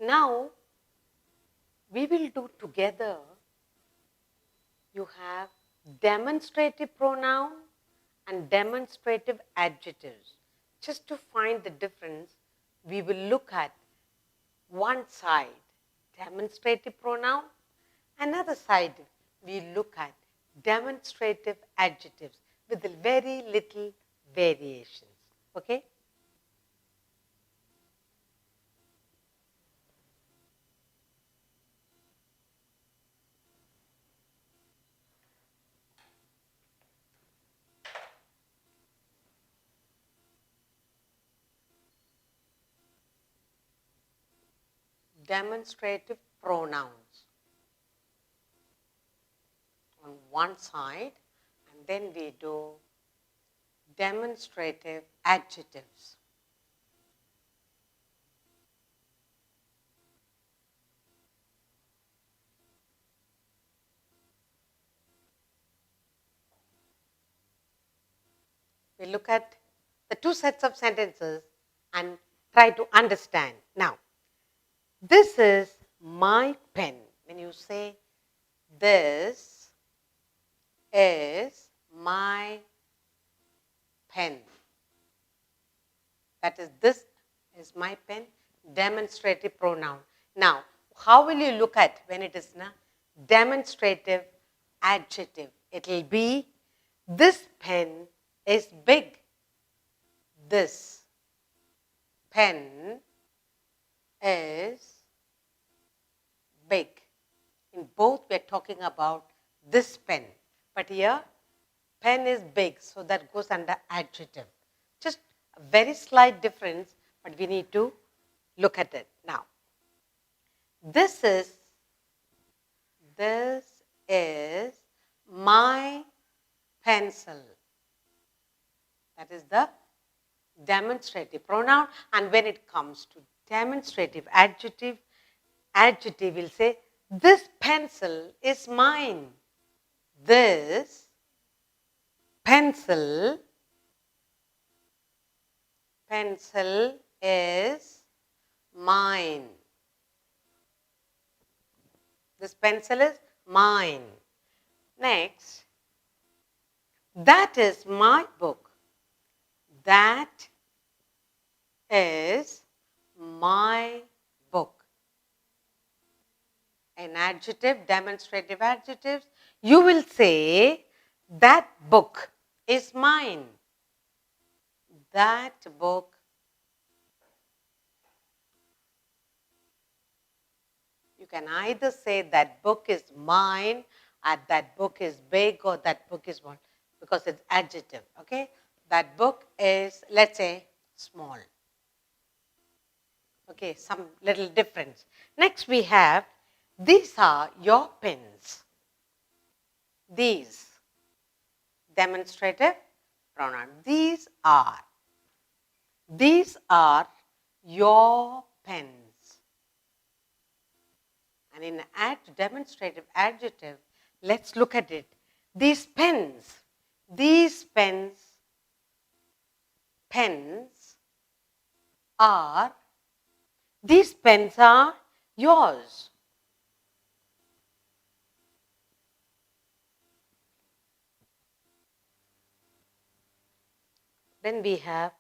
Now, we will do together, you have demonstrative pronoun and demonstrative adjectives. Just to find the difference, we will look at one side, demonstrative pronoun, another side, we look at demonstrative adjectives with very little variations. Okay? Demonstrative pronouns on one side, and then we do demonstrative adjectives. We look at the two sets of sentences and try to understand. Now, this is my pen. When you say this is my pen, that is, this is my pen, demonstrative pronoun. Now, how will you look at when it is demonstrative adjective? It will be, this pen is big. This pen is big. In both, we are talking about this pen. But here, pen is big, so that goes under adjective. Just a very slight difference, but we need to look at it. Now, this is my pencil. That is the demonstrative pronoun. And when it comes to demonstrative adjective will say, this pencil is mine. This pencil is mine. This pencil is mine. Next, that is my book. That is my book. An adjective, demonstrative adjectives, you will say, that book is mine. That book you can either say that book is mine, or that book is big, or that book is what, because it's adjective. Okay? That book is, let's say, small. Okay, some little difference. Next we have, these are your pens. These, demonstrative pronoun. These are your pens. And in demonstrative adjective, let's look at it. These pens are yours. Then we have,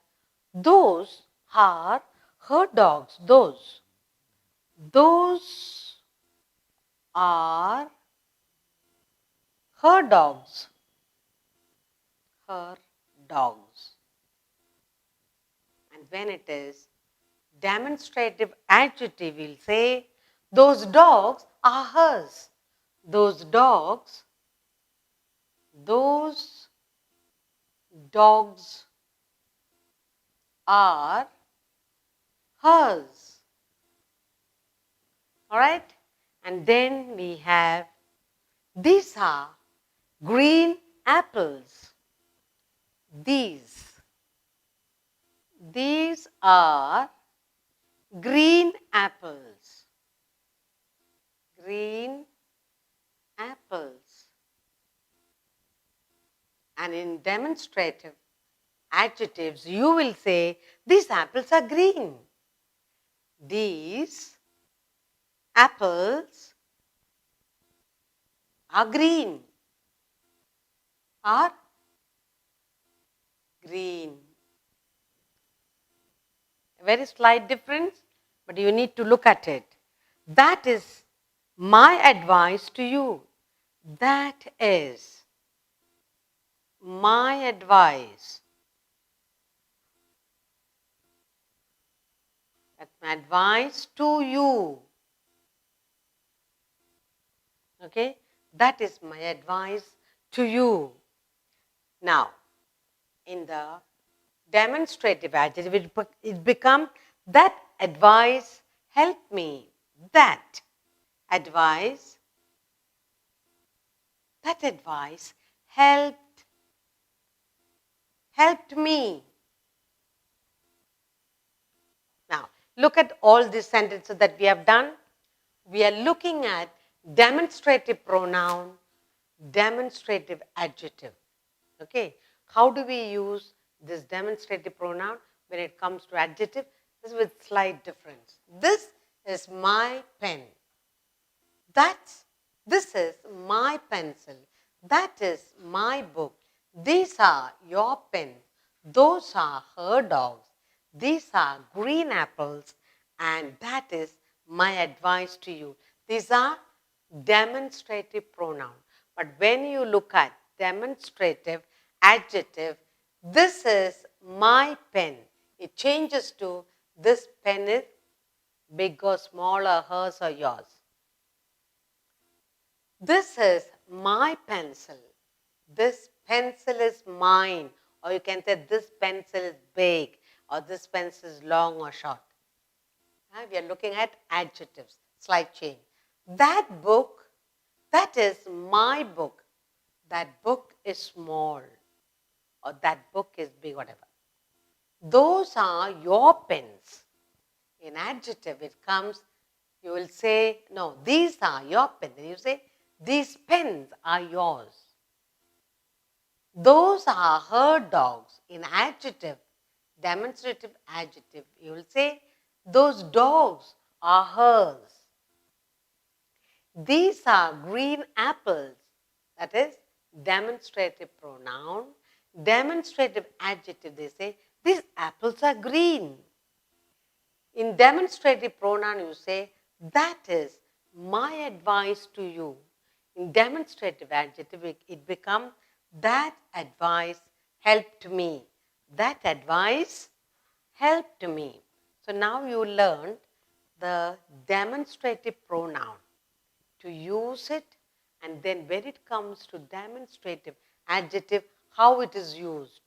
those are her dogs. Those are her dogs. Her dogs. And when it is demonstrative adjective, we'll say, those dogs are hers. Those dogs are hers. All right? And then we have, these are green apples. These are green apples. Green apples. And in demonstrative adjectives, you will say, these apples are green. These apples are green. Are green. A very slight difference, but you need to look at it. That is my advice to you. That is my advice. That's my advice to you. Okay? That is my advice to you. Now, in the demonstrative adjective, it becomes that advice helped me. That advice helped me. Now, look at all these sentences that we have done. We are looking at demonstrative pronoun, demonstrative adjective. Okay, how do we use this demonstrative pronoun when it comes to adjective? This is with slight difference. This is my pen. This is my pencil. That is my book. These are your pens. Those are her dogs. These are green apples. And that is my advice to you. These are demonstrative pronouns. But when you look at demonstrative adjective, this is my pen. It changes to this pen is big or small or hers or yours. This is my pencil. This pencil is mine. Or you can say this pencil is big or this pencil is long or short. We are looking at adjectives, slight change. That book, that is my book. That book is small or that book is big, whatever. Those are your pens. In adjective, it comes, you will say, no, these are your pens. And you say, these pens are yours. Those are her dogs. In adjective, demonstrative adjective, you will say, those dogs are hers. These are green apples. That is demonstrative pronoun. Demonstrative adjective, they say, these apples are green. In demonstrative pronoun, you say, that is my advice to you. In demonstrative adjective, it becomes, that advice helped me. That advice helped me. So now you learned the demonstrative pronoun, to use it, and then when it comes to demonstrative adjective, how it is used.